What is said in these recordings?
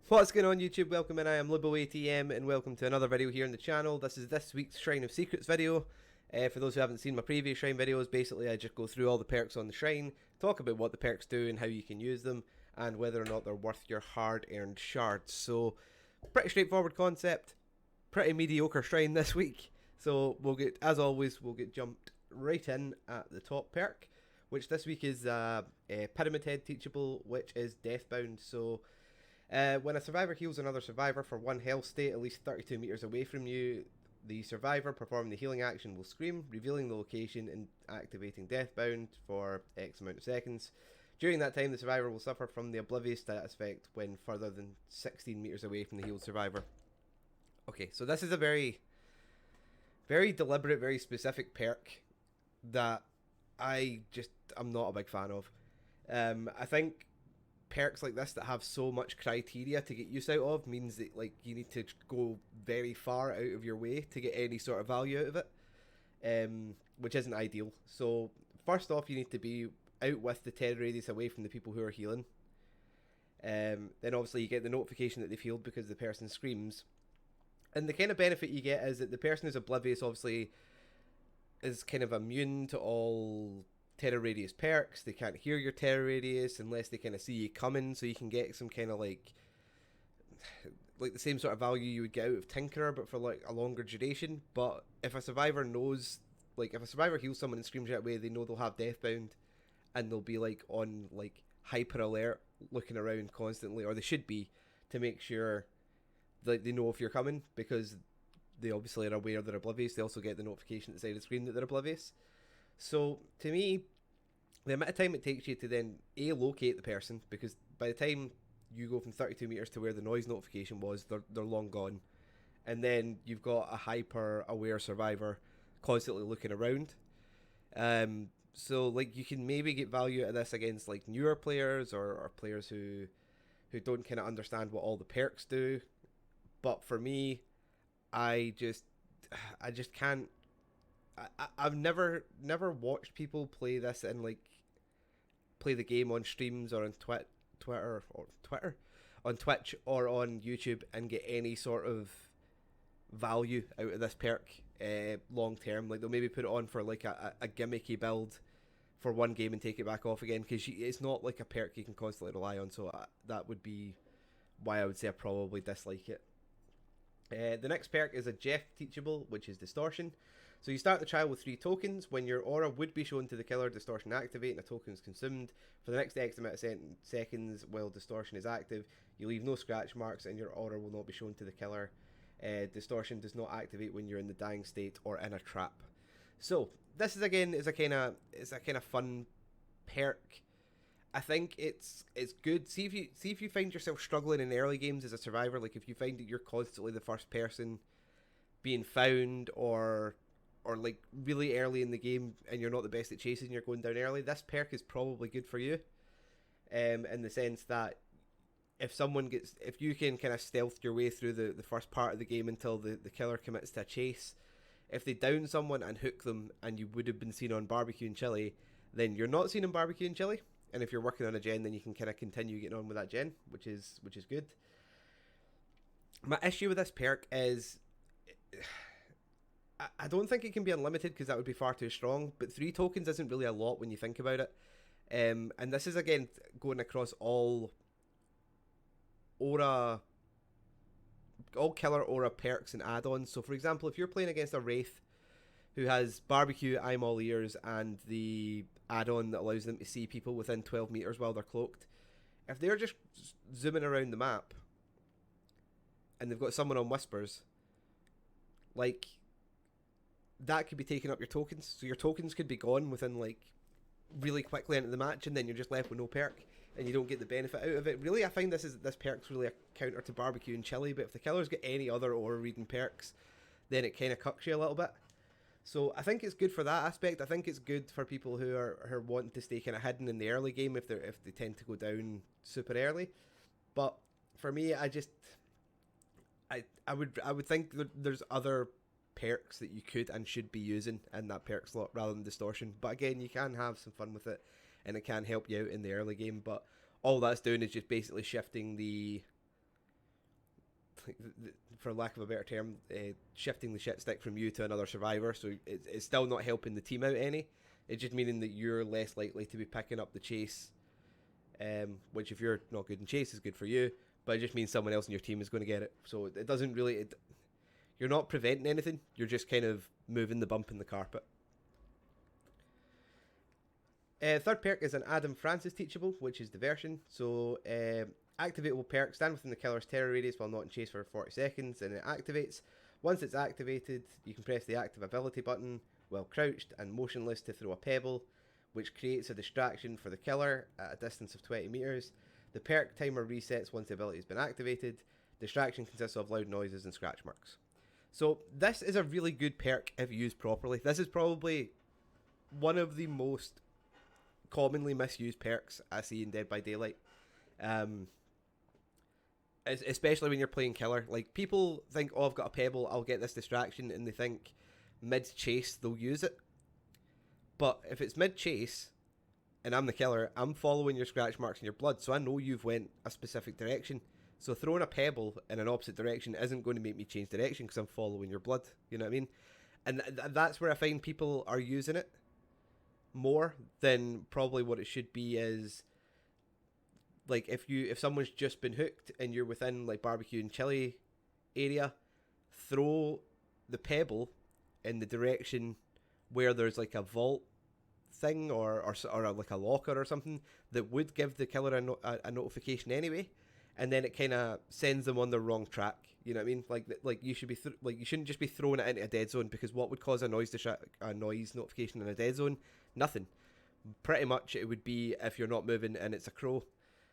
What's going on YouTube? Welcome in, I am LiboATM and welcome to another video here on the channel. This is this week's Shrine of Secrets video. For those who haven't seen my previous Shrine videos, basically I just go through all the perks on the Shrine, talk about what the perks do and how you can use them, and whether or not they're worth your hard-earned shards. So, pretty straightforward concept, pretty mediocre Shrine this week. So, as always, we'll get jumped right in at the top perk, which this week is Pyramid Head Teachable, which is Deathbound. So, when a survivor heals another survivor for 1 health state at least 32 meters away from you, the survivor performing the healing action will scream, revealing the location and activating Deathbound for X amount of seconds. During that time, the survivor will suffer from the Oblivious status effect when further than 16 meters away from the healed survivor. Okay, so this is a very deliberate, very specific perk that I'm not a big fan of. I think perks like this that have so much criteria to get use out of means that you need to go very far out of your way to get any sort of value out of it, which isn't ideal. So first off, you need to be out with the 10 radius away from the people who are healing. Then obviously you get the notification that they've healed because the person screams, and the kind of benefit you get is that the person who's oblivious obviously is kind of immune to all terror radius perks. They can't hear your terror radius unless they kind of see you coming, so you can get some kind of like the same sort of value you would get out of Tinkerer, but for like a longer duration. But if a survivor knows, if a survivor heals someone and screams that way, they know they'll have Deathbound, and they'll be on hyper alert, looking around constantly, or they should be, to make sure that they know if you're coming, because they obviously are aware they're oblivious. They also get the notification at the side of the screen that they're oblivious. So, to me, the amount of time it takes you to then locate the person, because by the time you go from 32 meters to where the noise notification was, they're long gone, and then you've got a hyper aware survivor constantly looking around. So you can maybe get value out of this against newer players or players who don't kind of understand what all the perks do. But for me, I just can't. I've never watched people play this and play the game on streams or on Twitter on Twitch or on YouTube and get any sort of value out of this perk long term. They'll maybe put it on for a gimmicky build for one game and take it back off again, because it's not like a perk you can constantly rely on. So that would be why I would say I probably dislike it. The next perk is a Jeff Teachable, which is Distortion. So you start the trial with 3 tokens. When your aura would be shown to the killer, Distortion activate and a token is consumed. For the next X amount of seconds while Distortion is active, you leave no scratch marks and your aura will not be shown to the killer. Distortion does not activate when you're in the dying state or in a trap. So this is a kind of fun perk. I think it's good. See if you find yourself struggling in early games as a survivor, if you find that you're constantly the first person being found, or really early in the game and you're not the best at chasing, you're going down early, this perk is probably good for you. In the sense that if you can kind of stealth your way through the first part of the game until the killer commits to a chase, if they down someone and hook them and you would have been seen on Barbecue and Chili, then you're not seen on Barbecue and Chili. And if you're working on a gen, then you can kind of continue getting on with that gen, which is good. My issue with this perk is I don't think it can be unlimited, because that would be far too strong. But 3 tokens isn't really a lot when you think about it. And this is again going across all killer aura perks and add-ons. So for example, if you're playing against a Wraith who has Barbecue, I'm all ears, and the add-on that allows them to see people within 12 meters while they're cloaked, if they're just zooming around the map and they've got someone on whispers, that could be taking up your tokens. So your tokens could be gone within really quickly into the match, and then you're just left with no perk and you don't get the benefit out of it. Really, I find this perk's really a counter to Barbecue and Chili, but if the killer's got any other aura reading perks, then it kind of cucks you a little bit. So I think it's good for that aspect. I think it's good for people who are wanting to stay kind of hidden in the early game if they tend to go down super early. But for me, I would think that there's other perks that you could and should be using in that perk slot rather than Distortion. But again, you can have some fun with it and it can help you out in the early game. But all that's doing is just basically shifting the for lack of a better term, shifting the shit stick from you to another survivor. So it's still not helping the team out any. It's just meaning that you're less likely to be picking up the chase, which if you're not good in chase is good for you, but it just means someone else in your team is going to get it. So it doesn't really... you're not preventing anything, you're just kind of moving the bump in the carpet. Third perk is an Adam Francis Teachable, which is Diversion. So activatable perk, stand within the killer's terror radius while not in chase for 40 seconds, and it activates. Once it's activated, you can press the active ability button while crouched and motionless to throw a pebble, which creates a distraction for the killer at a distance of 20 meters. The perk timer resets once the ability has been activated. Distraction consists of loud noises and scratch marks. So this is a really good perk if used properly. This is probably one of the most commonly misused perks I see in Dead by Daylight. Especially when you're playing killer. Like, people think, oh, I've got a pebble, I'll get this distraction, and they think mid-chase they'll use it. But if it's mid-chase, and I'm the killer, I'm following your scratch marks in your blood, so I know you've went a specific direction. So throwing a pebble in an opposite direction isn't going to make me change direction because I'm following your blood. You know what I mean? And that's where I find people are using it more than probably what it should be. Is like, if someone's just been hooked and you're within like barbecue and chili area, throw the pebble in the direction where there's like a vault thing or like a locker or something that would give the killer a notification anyway, and then it kind of sends them on the wrong track. You know what I mean? Like you should be you shouldn't just be throwing it into a dead zone, because what would cause a noise notification in a dead zone? Nothing. Pretty much it would be if you're not moving and it's a crow.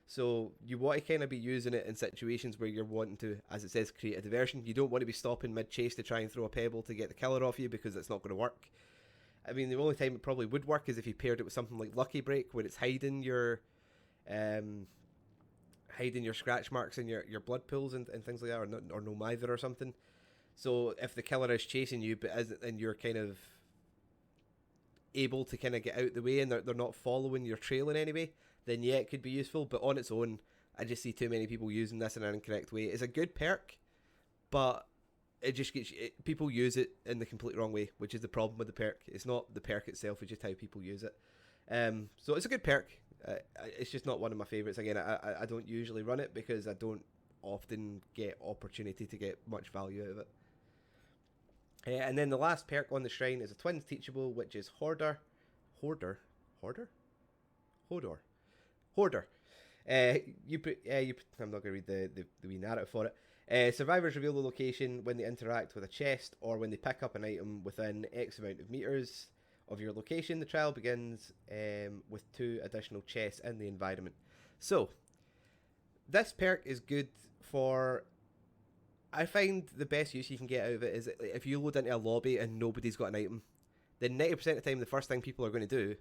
So you want to kind of be using it in situations where you're wanting to, as it says, create a diversion. You don't want to be stopping mid-chase to try and throw a pebble to get the killer off you, because it's not going to work. I mean, the only time it probably would work is if you paired it with something like Lucky Break, where it's hiding your scratch marks and your blood pools and things like that, or no mither or something. So if the killer is chasing you, and you're kind of able to kind of get out the way and they're not following your trail in any way, then yeah, it could be useful. But on its own, I just see too many people using this in an incorrect way. It's a good perk, but it just gets people use it in the complete wrong way, which is the problem with the perk. It's not the perk itself, it's just how people use it. So it's a good perk. It's just not one of my favourites. Again, I don't usually run it because I don't often get opportunity to get much value out of it. And then the last perk on the shrine is a twins teachable, which is Hoarder. I'm not going to read the wee narrative for it. Survivors reveal the location when they interact with a chest or when they pick up an item within X amount of meters of your location. The trial begins with 2 additional chests in the environment. So this perk is good for... I find the best use you can get out of it is if you load into a lobby and nobody's got an item, then 90% of the time the first thing people are going to do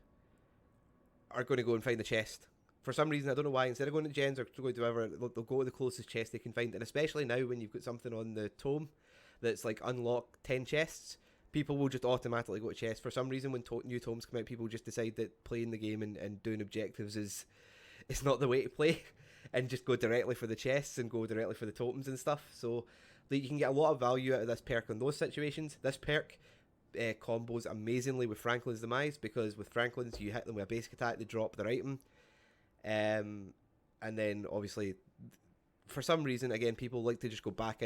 are going to go and find the chest. For some reason, I don't know why, instead of going to gens or going to whatever, they'll go to the closest chest they can find. And especially now when you've got something on the tome that's like unlock 10 chests, people will just automatically go to chests. For some reason, when new tomes come out, people just decide that playing the game and doing objectives is not the way to play, and just go directly for the chests and go directly for the totems and stuff. So you can get a lot of value out of this perk in those situations. This perk combos amazingly with Franklin's Demise, because with Franklin's you hit them with a basic attack, they drop their item, and then obviously for some reason, again, people like to just go back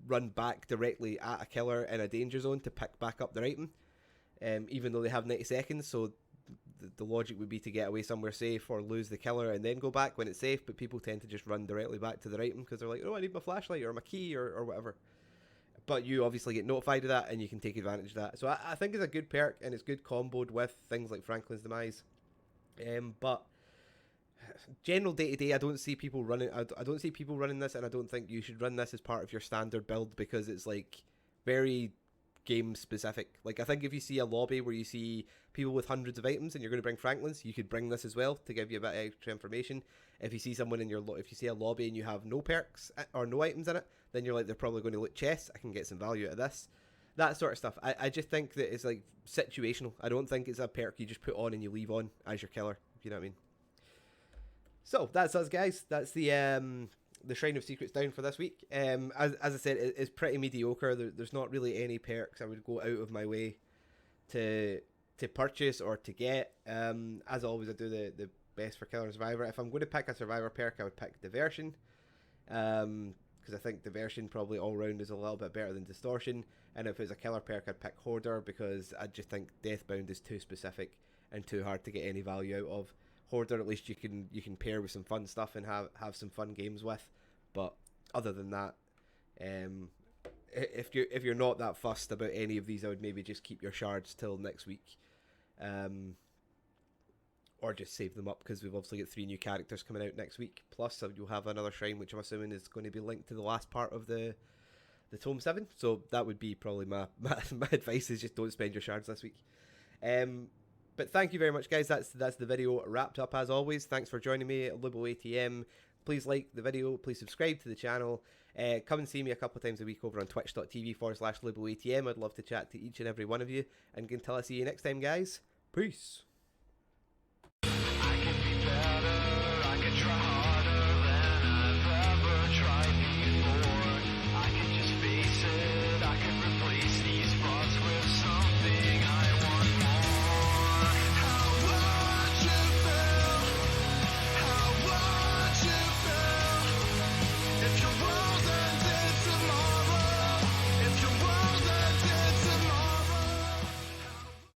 run back directly at a killer in a danger zone to pick back up their item, even though they have 90 seconds. So the logic would be to get away somewhere safe or lose the killer and then go back when it's safe, but people tend to just run directly back to their item because they're like, oh, I need my flashlight or my key or whatever. But you obviously get notified of that and you can take advantage of that. So I think it's a good perk, and it's good comboed with things like Franklin's Demise. But general day-to-day, I don't see people running this, and I don't think you should run this as part of your standard build, because it's like very game specific. Like, I think if you see a lobby where you see people with hundreds of items and you're going to bring Franklin's, you could bring this as well to give you a bit of extra information. If you see someone if you see a lobby and you have no perks or no items in it, then you're like, they're probably going to loot chests, I can get some value out of this. That sort of stuff. I just think that it's like situational. I don't think it's a perk you just put on and you leave on as your killer, if you know what I mean. So that's us, guys. That's the the Shrine of Secrets down for this week. As I said, it's pretty mediocre. There's not really any perks I would go out of my way to purchase or to get. As always, I do the best for Killer and Survivor. If I'm going to pick a Survivor perk, I would pick Diversion. Because I think Diversion probably all round is a little bit better than Distortion. And if it's a killer perk, I'd pick Hoarder, because I just think Deathbound is too specific and too hard to get any value out of. Hoarder, at least you can pair with some fun stuff and have some fun games with. But other than that, if you're not that fussed about any of these, I would maybe just keep your shards till next week, or just save them up, because we've obviously got 3 new characters coming out next week. Plus, you'll have another shrine, which I'm assuming is going to be linked to the last part of the Tome 7. So that would be probably my advice, is just don't spend your shards this week. But thank you very much, guys. That's the video wrapped up as always. Thanks for joining me at LiboATM. Please like the video. Please subscribe to the channel. Come and see me a couple of times a week over on twitch.tv/LiboATM. I'd love to chat to each and every one of you. And until I see you next time, guys. Peace.